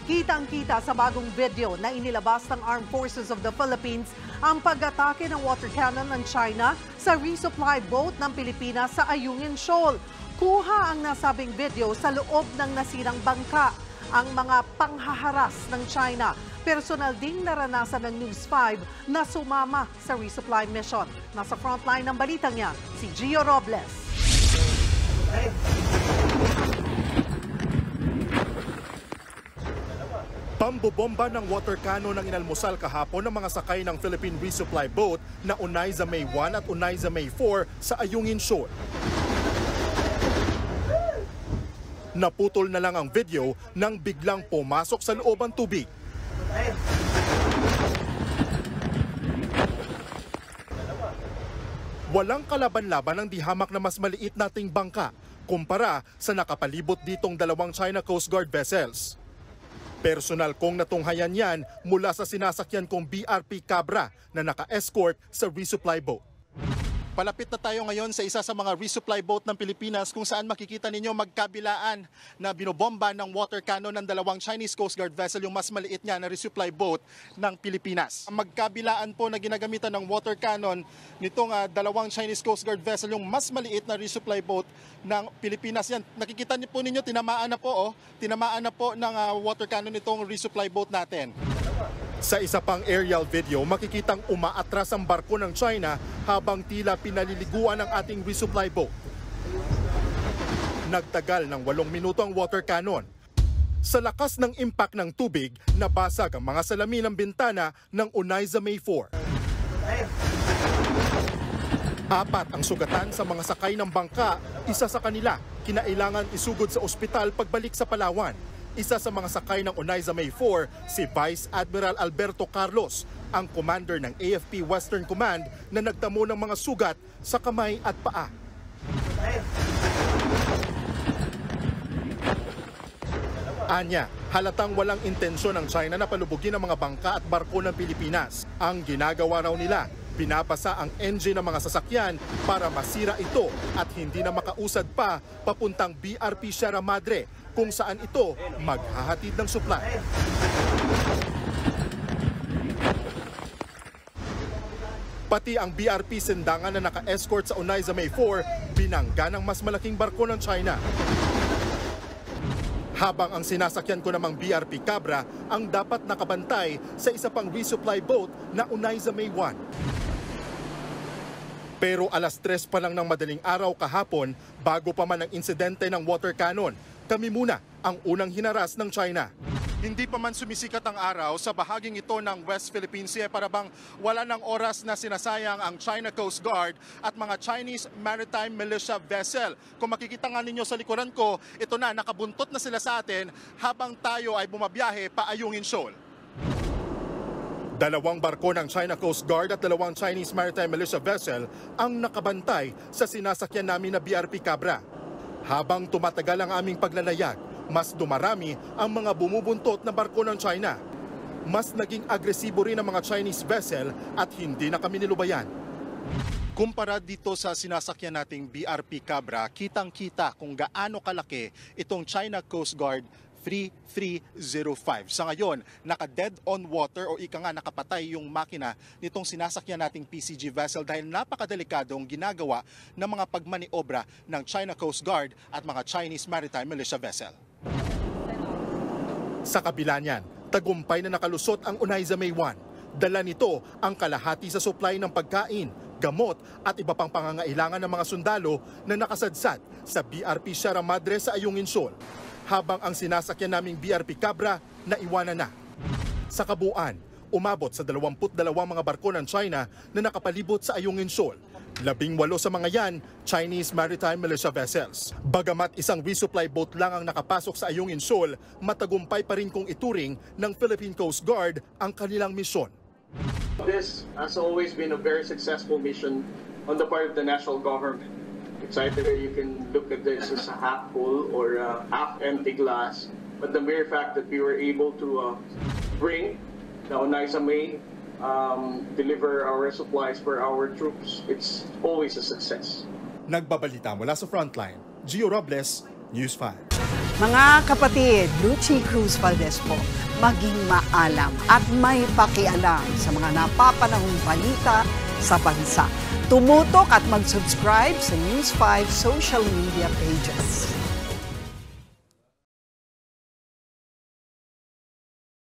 Kitang-kita sa bagong video na inilabas ng Armed Forces of the Philippines ang pag-atake ng water cannon ng China sa resupply boat ng Pilipinas sa Ayungin Shoal. Kuha ang nasabing video sa loob ng nasirang bangka. Ang mga panghaharas ng China, personal ding naranasan ng News 5 na sumama sa resupply mission. Nasa frontline ng balitang yan, si Gio Robles. Pambobomba ng water cannon ang inalmusal kahapon ng mga sakay ng Philippine resupply boat na Unayza May 1 at Unayza May 4 sa Ayungin Shoal. Naputol na lang ang video nang biglang pumasok sa loob ang tubig. Walang kalaban-laban ang dihamak na mas maliit nating bangka kumpara sa nakapalibot ditong dalawang China Coast Guard vessels. Personal kong natunghayan yan mula sa sinasakyan kong BRP Cabra na naka-escort sa resupply boat. Palapit na tayo ngayon sa isa sa mga resupply boat ng Pilipinas kung saan makikita ninyo magkabilaan na binobomba ng water cannon ng dalawang Chinese Coast Guard vessel, yung mas maliit niya na resupply boat ng Pilipinas. Ang magkabilaan po na ginagamitan ng water cannon nitong dalawang Chinese Coast Guard vessel, yung mas maliit na resupply boat ng Pilipinas. Yan, nakikita niyo po ninyo, tinamaan na po ng water cannon itong resupply boat natin. Sa isa pang aerial video, makikitang umaatras ang barko ng China habang tila pinaliliguan ang ating resupply boat. Nagtagal ng 8 minuto ang water cannon. Sa lakas ng impact ng tubig, nabasag ang mga salamin ng bintana ng Unayza May 4. 4 ang sugatan sa mga sakay ng bangka, isa sa kanila kinailangan isugod sa ospital pagbalik sa Palawan. Isa sa mga sakay ng Unayza May 4, si Vice Admiral Alberto Carlos, ang commander ng AFP Western Command na nagtamo ng mga sugat sa kamay at paa. Anya, halatang walang intensyon ng China na palubugin ang mga bangka at barko ng Pilipinas. Ang ginagawa raw nila, pinapasa ang engine ng mga sasakyan para masira ito at hindi na makausad pa papuntang BRP Sierra Madre, kung saan ito maghahatid ng supply. Pati ang BRP Sindangan na naka-escort sa Unayza May 4, binangga ng mas malaking barko ng China. Habang ang sinasakyan ko namang BRP Cabra ang dapat nakabantay sa isa pang resupply boat na Unayza May 1. Pero alas 3 pa lang ng madaling araw kahapon, bago pa man ang insidente ng water cannon, kami muna ang unang hinaras ng China. Hindi pa man sumisikat ang araw sa bahaging ito ng West Philippine Sea, para bang wala ng oras na sinasayang ang China Coast Guard at mga Chinese Maritime Militia vessel. Kung makikita nga ninyo sa likuran ko, ito na, nakabuntot na sila sa atin habang tayo ay bumabiyahe pa Ayungin Shoal. Dalawang barko ng China Coast Guard at dalawang Chinese Maritime Militia vessel ang nakabantay sa sinasakyan namin na BRP Cabra. Habang tumatagal ang aming paglalayag, mas dumarami ang mga bumubuntot na barko ng China. Mas naging agresibo rin ang mga Chinese vessel at hindi na kami nilubayan. Kumpara dito sa sinasakyan nating BRP Cabra, kitang-kita kung gaano kalaki itong China Coast Guard 3305. Sa ngayon, naka-dead on water o ika nga nakapatay yung makina nitong sinasakyan nating PCG vessel dahil napakadelikadong ginagawa ng mga pagmaniobra ng China Coast Guard at mga Chinese Maritime Militia vessel. Sa kabila niyan, tagumpay na nakalusot ang Unayza May 1. Dala nito ang kalahati sa supply ng pagkain, gamot at iba pang pangangailangan ng mga sundalo na nakasadsad sa BRP Sierra Madre sa Ayungin Shoal. Habang ang sinasakyan naming BRP Cabra naiwanan na. Sa kabuuan, umabot sa 22 mga barko ng China na nakapalibot sa Ayungin Shoal. 18 sa mga yan, Chinese Maritime Militia vessels. Bagamat isang resupply boat lang ang nakapasok sa Ayungin Shoal, matagumpay pa rin kung ituring ng Philippine Coast Guard ang kanilang misyon. This has always been a very successful mission on the part of the national government. It's either you can look at this as a half full or a half empty glass, but the mere fact that we were able to bring the Unayza May, deliver our supplies for our troops, it's always a success. Nagbabalita mula sa Frontline, Gio Robles, News 5. Mga kapatid, Lucy Cruz Valdez po, maging maalam at may pakialam sa mga napapanahong balita sa bansa. Tumutok at mag-subscribe sa News 5 social media pages.